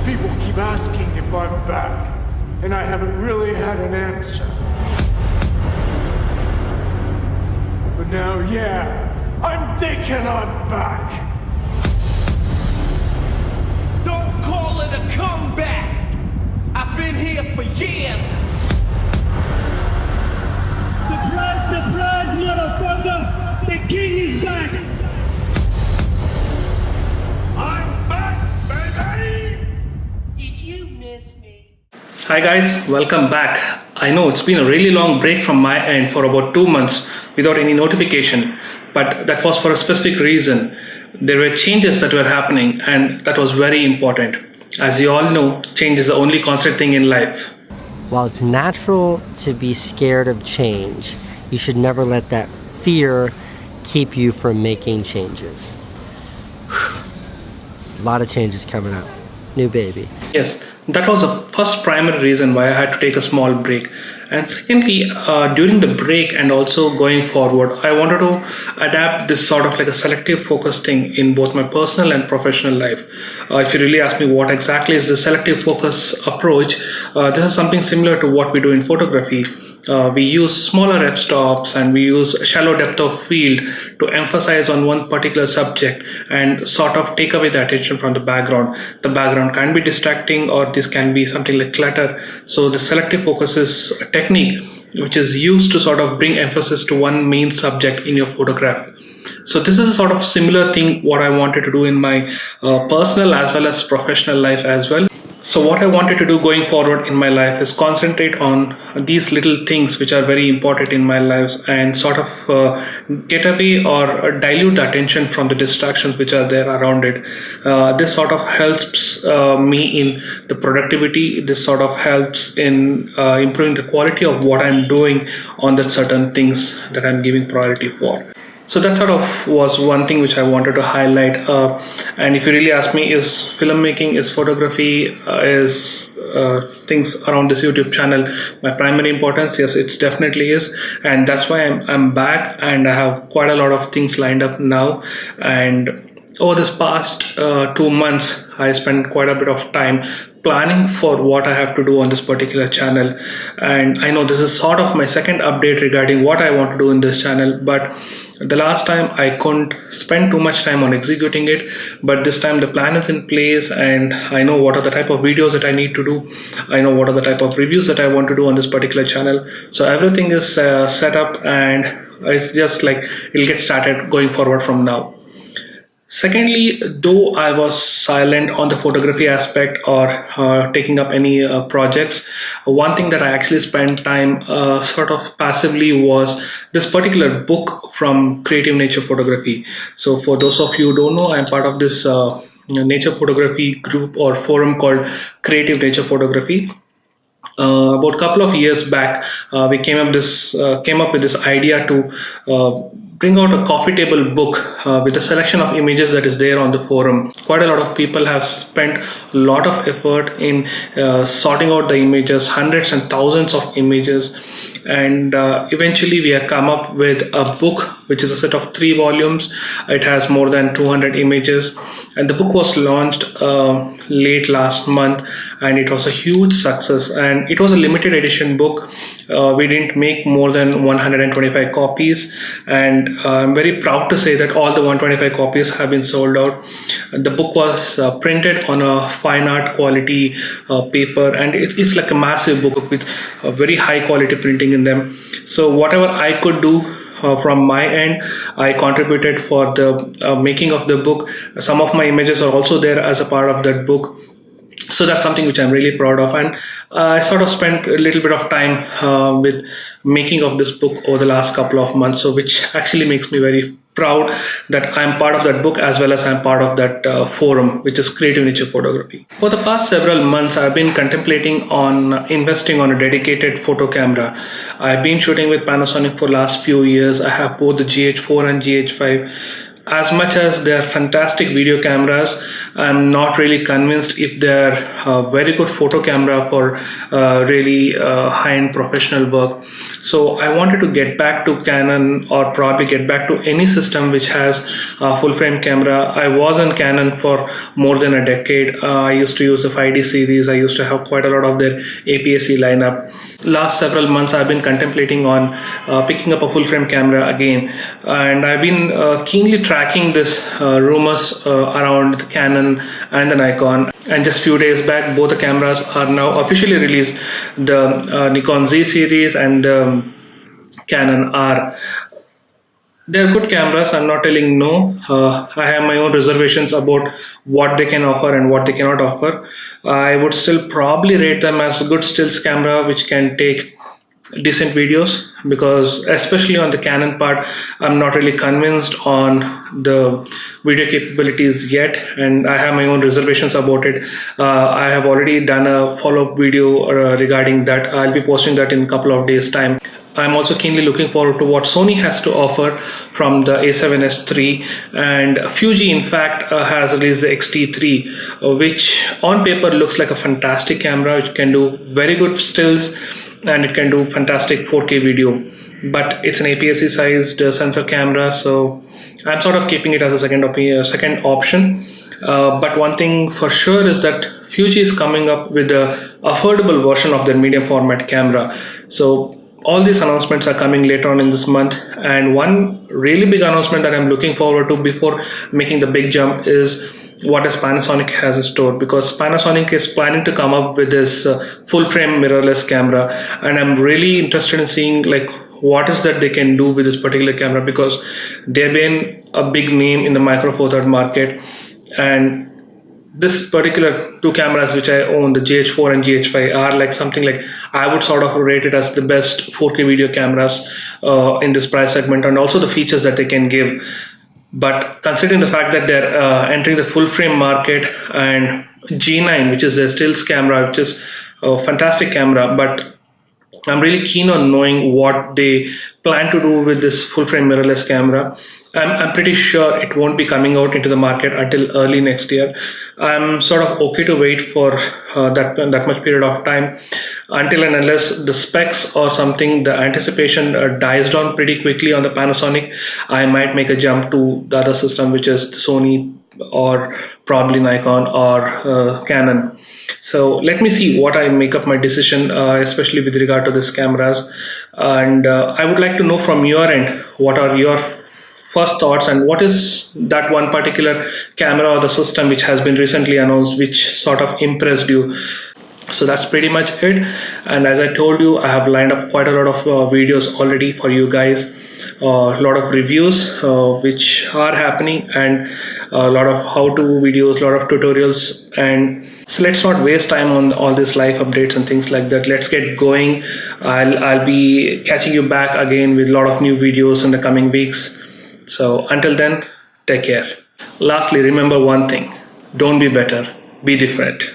People keep asking if I'm back, and I haven't really had an answer. But now, yeah, I'm thinking I'm back. Don't call it a comeback. I've been here for years. Surprise, surprise, motherfucker! The king is back! I'm back, baby! Did you miss me? Hi guys, welcome back. I know it's been a really long break from my end for about 2 months without any notification, but that was for a specific reason. There were changes that were happening and that was very important. As you all know, change is the only constant thing in life. While it's natural to be scared of change, you should never let that fear keep you from making changes. A lot of changes coming up. New baby. Yes, that was the first primary reason why I had to take a small break. And secondly, during the break and also going forward, I wanted to adapt this sort of like a selective focus thing in both my personal and professional life. If you really ask me what exactly is the selective focus approach, this is something similar to what we do in photography. We use smaller f-stops and we use shallow depth of field to emphasize on one particular subject and sort of take away the attention from the background. The background can be distracting or this can be something like clutter. So the selective focus is a technique which is used to sort of bring emphasis to one main subject in your photograph. So this is a sort of similar thing what I wanted to do in my personal as well as professional life as well. So what I wanted to do going forward in my life is concentrate on these little things which are very important in my lives and sort of get away or dilute the attention from the distractions which are there around it. This sort of helps me in the productivity. This sort of helps in improving the quality of what I'm doing on the certain things that I'm giving priority for. So that sort of was one thing which I wanted to highlight. And if you really ask me, is filmmaking, is photography, is things around this YouTube channel my primary importance? Yes, it definitely is. And that's why I'm back and I have quite a lot of things lined up now. And over this past 2 months, I spent quite a bit of time planning for what I have to do on this particular channel. And I know this is sort of my second update regarding what I want to do in this channel, but the last time I couldn't spend too much time on executing it, but this time the plan is in place and I know what are the type of videos that I need to do. I know what are the type of reviews that I want to do on this particular channel. So everything is set up and it's just like it'll get started going forward from now. Secondly, though I was silent on the photography aspect or taking up any projects, one thing that I actually spent time sort of passively was this particular book from Creative Nature Photography. So for those of you who don't know, I'm part of this nature photography group or forum called Creative Nature Photography. About a couple of years back, we came up with this idea to bring out a coffee table book with a selection of images that is there on the forum. Quite a lot of people have spent a lot of effort in sorting out the images, hundreds and thousands of images, and eventually we have come up with a book which is a set of 3 volumes. It has more than 200 images and the book was launched late last month and it was a huge success and it was a limited edition book. We didn't make more than 125 copies and I'm very proud to say that all the 125 copies have been sold out. The book was printed on a fine art quality paper and it's like a massive book with a very high quality printing in them. So whatever I could do from my end, I contributed for the making of the book. Some of my images are also there as a part of that book. So that's something which I'm really proud of, and I sort of spent a little bit of time with making of this book over the last couple of months, so which actually makes me very proud that I'm part of that book as well as I'm part of that forum, which is Creative Nature Photography. For the past several months, I've been contemplating on investing on a dedicated photo camera. I've been shooting with Panasonic for the last few years. I have both the GH4 and GH5. as much as they're fantastic video cameras, I'm not really convinced if they're a very good photo camera for really high-end professional work. So I wanted to get back to Canon, or probably get back to any system which has a full-frame camera. I was in Canon for more than a decade. I used to use the 5D series. I used to have quite a lot of their APS-C lineup. Last several months I've been contemplating on picking up a full-frame camera again, and I've been keenly tracking this rumors around the Canon and the Nikon. And just few days back, both the cameras are now officially released, the Nikon Z series and the Canon R. They're good cameras, I'm not telling no. I have my own reservations about what they can offer and what they cannot offer. I would still probably rate them as a good stills camera which can take decent videos, because especially on the Canon part, I'm not really convinced on the video capabilities yet, and I have my own reservations about it. I have already done a follow-up video regarding that. I'll be posting that in a couple of days' time. I'm also keenly looking forward to what Sony has to offer from the A7S III, and Fuji in fact has released the X-T3, which on paper looks like a fantastic camera which can do very good stills and it can do fantastic 4K video, but it's an APS-C sized sensor camera, so I'm sort of keeping it as a second option. But one thing for sure is that Fuji is coming up with a affordable version of their medium format camera. So all these announcements are coming later on in this month, and one really big announcement that I'm looking forward to before making the big jump is what does Panasonic has in store, because Panasonic is planning to come up with this full frame mirrorless camera, and I'm really interested in seeing like what is that they can do with this particular camera, because they've been a big name in the micro four third market, and this particular two cameras which I own, the GH4 and GH5, are like something like I would sort of rate it as the best 4K video cameras in this price segment, and also the features that they can give. But considering the fact that they're entering the full frame market, and G9, which is their stills camera, which is a fantastic camera, but I'm really keen on knowing what they plan to do with this full frame mirrorless camera. I'm pretty sure it won't be coming out into the market until early next year. I'm sort of okay to wait for that much period of time, until and unless the specs or something, the anticipation dies down pretty quickly on the Panasonic. I might make a jump to the other system, which is the Sony or probably Nikon or Canon. So let me see what I make up my decision, especially with regard to these cameras. And I would like to know from your end, what are your first thoughts, and what is that one particular camera or the system which has been recently announced which sort of impressed you? So that's pretty much it. And as I told you, I have lined up quite a lot of videos already for you guys, a lot of reviews which are happening, and a lot of how-to videos, a lot of tutorials. And so let's not waste time on all these live updates and things like that. Let's get going. I'll be catching you back again with a lot of new videos in the coming weeks. So until then, take care. Lastly, remember one thing: don't be better, be different.